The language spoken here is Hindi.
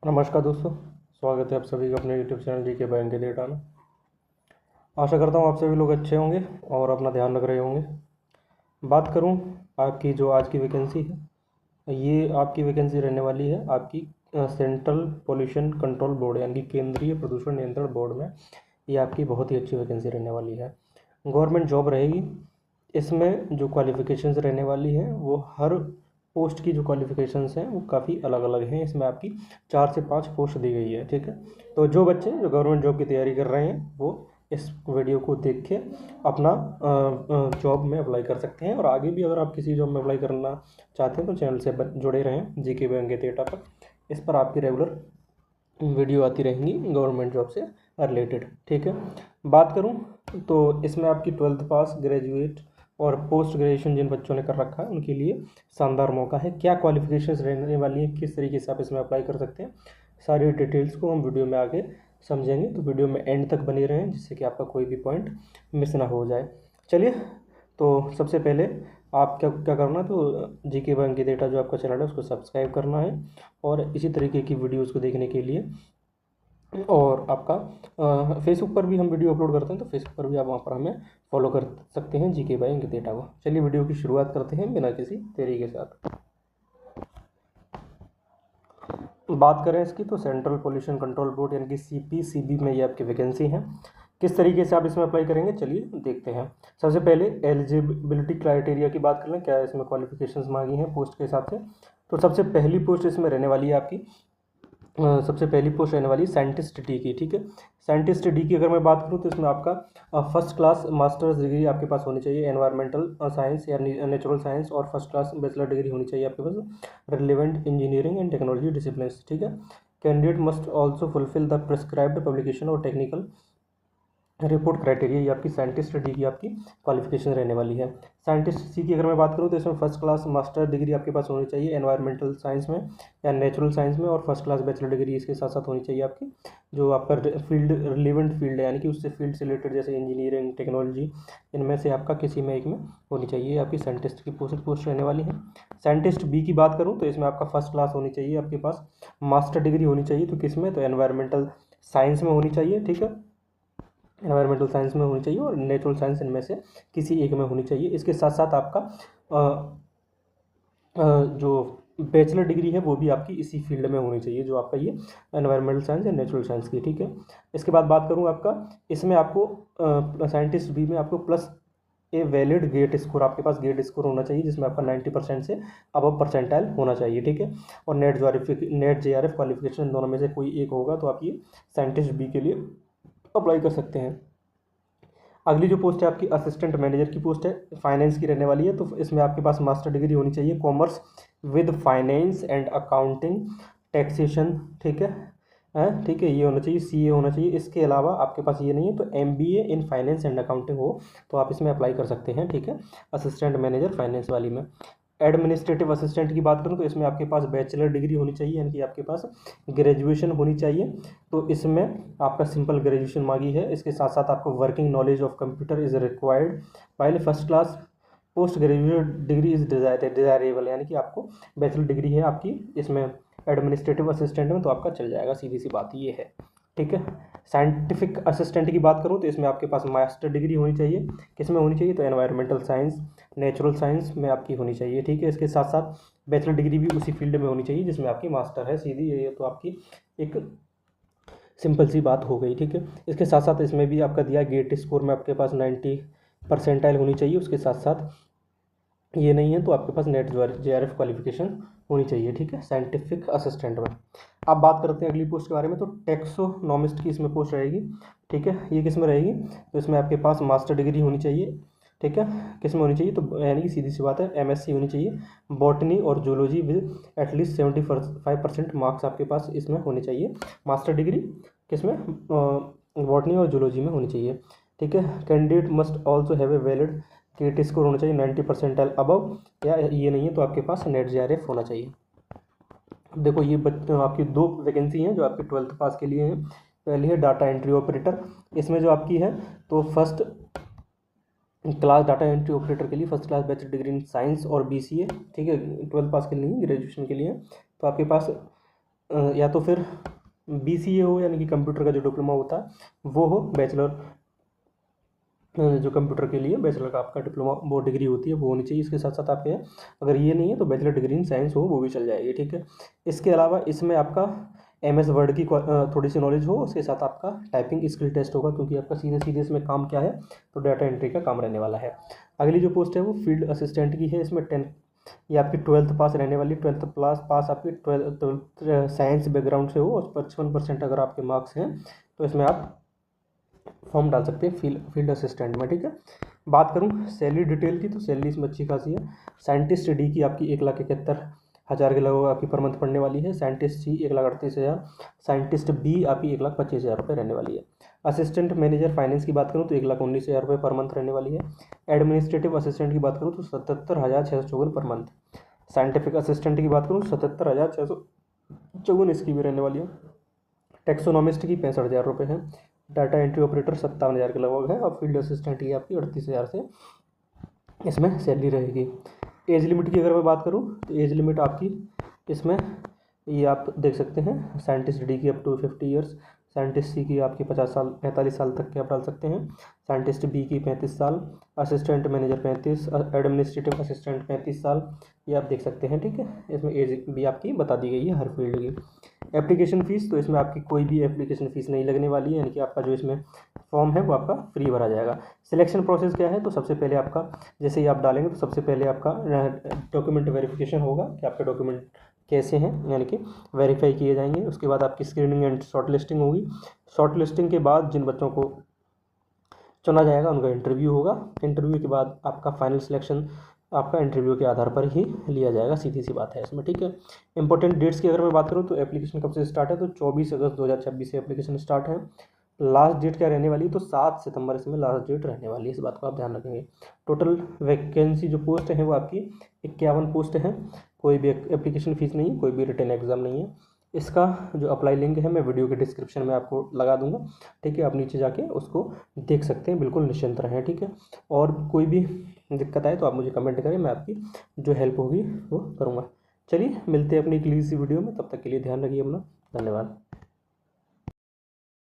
नमस्कार दोस्तों, स्वागत है आप सभी का अपने यूट्यूब चैनल जी के बैंक के डेटा में। आशा करता हूँ आप सभी लोग अच्छे होंगे और अपना ध्यान रख रहे होंगे। बात करूँ आपकी जो आज की वैकेंसी है, ये आपकी वैकेंसी रहने वाली है आपकी सेंट्रल पोल्यूशन कंट्रोल बोर्ड यानी कि केंद्रीय प्रदूषण नियंत्रण बोर्ड में। ये आपकी बहुत ही अच्छी वैकेंसी रहने वाली है, गवर्नमेंट जॉब रहेगी। इसमें जो क्वालिफ़िकेशंस रहने वाली हैं वो हर पोस्ट की जो क्वालिफ़िकेशंस हैं वो काफ़ी अलग अलग हैं। इसमें आपकी 4 से 5 पोस्ट दी गई है, ठीक है। तो जो बच्चे जो गवर्नमेंट जॉब की तैयारी कर रहे हैं वो इस वीडियो को देख के अपना जॉब में अप्लाई कर सकते हैं। और आगे भी अगर आप किसी जॉब में अप्लाई करना चाहते हैं तो चैनल से जुड़े रहें जी के बैंक के डेटा पर। इस पर आपकी रेगुलर वीडियो आती रहेंगी गवर्नमेंट जॉब से रिलेटेड, ठीक है। बात करूं तो इसमें आपकी 12th पास, ग्रेजुएट और पोस्ट ग्रेजुएशन जिन बच्चों ने कर रखा है उनके लिए शानदार मौका है। क्या क्वालिफिकेशंस रहने वाली है, किस तरीके से आप इसमें अप्लाई कर सकते हैं, सारी डिटेल्स को हम वीडियो में आगे समझेंगे। तो वीडियो में एंड तक बने रहें जिससे कि आपका कोई भी पॉइंट मिस ना हो जाए। चलिए, तो सबसे पहले आप क्या क्या करना, तो जी के बैंक की डेटा जो आपका चैनल है उसको सब्सक्राइब करना है और इसी तरीके की वीडियोज़ को देखने के लिए। और आपका फेसबुक पर भी हम वीडियो अपलोड करते हैं, तो फेसबुक पर भी आप वहाँ पर हमें फॉलो कर सकते हैं जी के बैंक डेटा को। चलिए वीडियो की शुरुआत करते हैं बिना किसी देरी के साथ। बात करें इसकी तो सेंट्रल पोल्यूशन कंट्रोल बोर्ड यानी कि CPCB में ये आपकी वैकेंसी है। किस तरीके से आप इसमें अप्लाई करेंगे चलिए देखते हैं। सबसे पहले एलिजिबिलिटी क्राइटेरिया की बात कर लें, क्या इसमें क्वालिफिकेशंस मांगी हैं पोस्ट के हिसाब से। तो सबसे पहली पोस्ट इसमें रहने वाली है आपकी सबसे पहली पोस्ट रहने वाली है साइंटिस्ट डी की, ठीक है। साइंटिस्ट डी की अगर मैं बात करूँ तो इसमें आपका फर्स्ट क्लास मास्टर्स डिग्री आपके पास होनी चाहिए एनवायरमेंटल साइंस या नेचुरल साइंस, और फर्स्ट क्लास बैचलर डिग्री होनी चाहिए आपके पास relevant engineering and technology discipline, ठीक है। Candidate must also fulfil the prescribed publication और टेक्निकल रिपोर्ट क्राइटेरिया। ये आपकी साइंटिस्ट डी की आपकी क्वालिफिकेशन रहने वाली है। साइंटिस्ट सी की अगर मैं बात करूँ तो इसमें फर्स्ट क्लास मास्टर डिग्री आपके पास होनी चाहिए एनवायरमेंटल साइंस में या नेचुरल साइंस में, और फर्स्ट क्लास बैचलर डिग्री इसके साथ साथ होनी चाहिए आपकी जो आपका फील्ड रिलेवेंट फील्ड है यानी कि उससे फील्ड से रिलेटेड, जैसे इंजीनियरिंग, टेक्नोलॉजी, इनमें से आपका किसी में एक में होनी चाहिए। आपकी साइंटिस्ट की पोस्ट रहने वाली है। साइंटिस्ट बी की बात करूँ तो इसमें आपका फर्स्ट क्लास होनी चाहिए आपके पास, मास्टर डिग्री होनी चाहिए तो किस में, तो एनवायरमेंटल साइंस में होनी चाहिए, ठीक है। एनवायरमेंटल साइंस में होनी चाहिए और नेचुरल साइंस इनमें से किसी एक में होनी चाहिए। इसके साथ साथ आपका जो बैचलर डिग्री है वो भी आपकी इसी फील्ड में होनी चाहिए जो आपका ये एनवायरमेंटल साइंस या नेचुरल साइंस की, ठीक है। इसके बाद बात करूँ आपका, इसमें आपको साइंटिस्ट बी में आपको plus a valid GATE score, आपके पास गेट स्कोर होना चाहिए जिसमें आपका 90% से अबव परसेंटाइल होना चाहिए, ठीक है। और नेट JRF क्वालिफिकेशन दोनों में से कोई एक होगा तो आप ये साइंटिस्ट बी के लिए अप्लाई कर सकते हैं। अगली जो पोस्ट है आपकी असिस्टेंट मैनेजर की पोस्ट है, फाइनेंस की रहने वाली है। तो इसमें आपके पास मास्टर डिग्री होनी चाहिए commerce with finance and accounting taxation, ठीक है। ठीक है, ये होना चाहिए, CA होना चाहिए। इसके अलावा आपके पास ये नहीं है तो MBA in finance and accounting हो तो आप इसमें अप्लाई कर सकते हैं, ठीक है। असिस्टेंट मैनेजर फाइनेंस वाली में। एडमिनिस्ट्रेटिव असिस्टेंट की बात करूँ तो इसमें आपके पास बैचलर डिग्री होनी चाहिए यानी कि आपके पास ग्रेजुएशन होनी चाहिए। तो इसमें आपका सिंपल ग्रेजुएशन मांगी है। इसके साथ साथ आपको working knowledge of computer is required पहले first class post graduate degree is desirable, यानी कि आपको बैचलर डिग्री है आपकी इसमें एडमिनिस्ट्रेटिव असिस्टेंट में तो आपका चल जाएगा, सीधी सी बात ये है, ठीक है। साइंटिफिक असिस्टेंट की बात करूँ तो इसमें आपके पास मास्टर डिग्री होनी चाहिए, किस में होनी चाहिए, तो एनवायरमेंटल साइंस, नेचुरल साइंस में आपकी होनी चाहिए, ठीक है। इसके साथ साथ बैचलर डिग्री भी उसी फील्ड में होनी चाहिए जिसमें आपकी मास्टर है, सीधी ये तो आपकी एक सिंपल सी बात हो गई, ठीक है। इसके साथ साथ इसमें भी आपका दिया गेट स्कोर में आपके पास 90 परसेंटाइल होनी चाहिए। उसके साथ साथ ये नहीं है तो आपके पास नेट JRF क्वालिफिकेशन होनी चाहिए, ठीक है, साइंटिफिक असिस्टेंट में। अब बात करते हैं अगली पोस्ट के बारे में, तो टैक्सोनॉमिस्ट की इसमें पोस्ट रहेगी, ठीक है। ये किस में रहेगी, तो इसमें आपके पास मास्टर डिग्री होनी चाहिए, ठीक है। किस में होनी चाहिए, तो यानी कि सीधी सी बात है MSc होनी चाहिए बॉटनी और जूलॉजी विद एटलीस्ट 75% मार्क्स आपके पास इसमें होने चाहिए। मास्टर डिग्री किस में, बॉटनी और जूलॉजी में होनी चाहिए, ठीक है। Candidate must also have a valid GATE score होना चाहिए 90 परसेंटाइल अबव, या ये नहीं है तो आपके पास नेट JRF होना चाहिए। देखो ये आपकी दो वैकेंसी हैं जो आपके 12th पास के लिए हैं। पहली है डाटा एंट्री ऑपरेटर, इसमें जो आपकी है तो first class data entry operator के लिए first class bachelor degree in science और BCA, ठीक है। 12th पास के लिए नहीं, ग्रेजुएशन के लिए। तो आपके पास या तो फिर BCA हो, यानी कि कंप्यूटर का जो डिप्लोमा होता है वो हो, बैचलर जो कंप्यूटर के लिए बैचलर का आपका डिप्लोमा वो डिग्री होती है वो होनी चाहिए। इसके साथ साथ आपके अगर ये नहीं है तो बैचलर डिग्री इन साइंस हो वो भी चल जाएगी, ठीक है। इसके अलावा इसमें आपका MS वर्ड की थोड़ी सी नॉलेज हो, उसके साथ आपका टाइपिंग स्किल टेस्ट होगा, क्योंकि आपका सीधे सीधे इसमें काम क्या है, तो डाटा एंट्री का काम रहने वाला है। अगली जो पोस्ट है वो फील्ड असिस्टेंट की है। इसमें 10 ये आपकी 12th पास रहने वाली, 12th पास आपकी 12th साइंस बैकग्राउंड से हो और 55% अगर आपके मार्क्स हैं तो इसमें आप फॉर्म डाल सकते हैं फील्ड असिस्टेंट में, ठीक है। बात करूं सैलरी डिटेल की, तो सैलरी इसमें अच्छी खासी है। साइंटिस्ट डी की आपकी 1,71,000 के लगभग आपकी पर मंथ पड़ने वाली है। साइंटिस्ट सी 1,38,000, साइंटिस्ट बी आपकी 1,25,000 रुपये रहने वाली है। असिस्टेंट मैनेजर फाइनेंस की बात करूँ तो 1,19,000 रुपये पर मंथ रहने वाली है। एडमिनिस्ट्रेटिव असिस्टेंट की बात करूँ तो 77,654 पर मंथ। साइंटिफिक असिस्टेंट की बात करूँ 77,654 इसकी भी रहने वाली है। टैक्सोनॉमिस्ट की 65,000 रुपये है। डाटा एंट्री ऑपरेटर 57,000 के लगभग है। और फील्ड असिस्टेंट की आपकी 38,000 से इसमें सैलरी रहेगी। एज लिमिट की अगर मैं बात करूँ तो एज लिमिट आपकी इसमें ये आप देख सकते हैं, साइंटिस्ट डी की up to 50 years, scientist C की आपकी 45 साल तक के आप डाल सकते हैं, साइंटिस्ट बी की 35 साल, असिस्टेंट मैनेजर 35, एडमिनिस्ट्रेटिव असिस्टेंट 35 साल, ये आप देख सकते हैं, ठीक है। इसमें एज भी आपकी बता दी गई है हर फील्ड की। एप्लीकेशन फ़ीस, तो इसमें आपकी कोई भी एप्लीकेशन फ़ीस नहीं लगने वाली है, यानी कि आपका जो इसमें फॉर्म है वो आपका फ्री भरा जाएगा। सिलेक्शन प्रोसेस क्या है, तो सबसे पहले आपका जैसे ही आप डालेंगे तो सबसे पहले आपका डॉक्यूमेंट वेरिफिकेशन होगा कि आपके डॉक्यूमेंट कैसे हैं, यानी कि वेरीफाई किए जाएंगे। उसके बाद आपकी स्क्रीनिंग एंड शॉर्ट लिस्टिंग होगी। शॉर्ट लिस्टिंग के बाद जिन बच्चों को चुना जाएगा उनका इंटरव्यू होगा। इंटरव्यू के बाद आपका फाइनल सिलेक्शन आपका इंटरव्यू के आधार पर ही लिया जाएगा, सीधी सी बात है इसमें, ठीक है। इंपॉर्टेंट डेट्स की अगर मैं बात करूँ तो एप्लीकेशन कब से स्टार्ट है, तो 24 अगस्त 2026 से एप्लीकेशन स्टार्ट है। लास्ट डेट क्या रहने वाली है, तो 7 सितंबर इसमें लास्ट डेट रहने वाली है, इस बात को आप ध्यान रखेंगे। टोटल वैकेंसी जो पोस्ट है वो आपकी 51 पोस्ट है। कोई भी एप्लीकेशन फ़ीस नहीं है, कोई भी रिटन एग्ज़ाम नहीं है। इसका जो अप्लाई लिंक है मैं वीडियो के डिस्क्रिप्शन में आपको लगा दूंगा, ठीक है। आप नीचे जाके उसको देख सकते हैं, बिल्कुल निश्चिंत रहें, ठीक है। और कोई भी दिक्कत आए तो आप मुझे कमेंट करें, मैं आपकी जो हेल्प होगी वो करूँगा। चलिए मिलते हैं अपनी अगली सी वीडियो में, तब तक के लिए ध्यान रखिए अपना। धन्यवाद।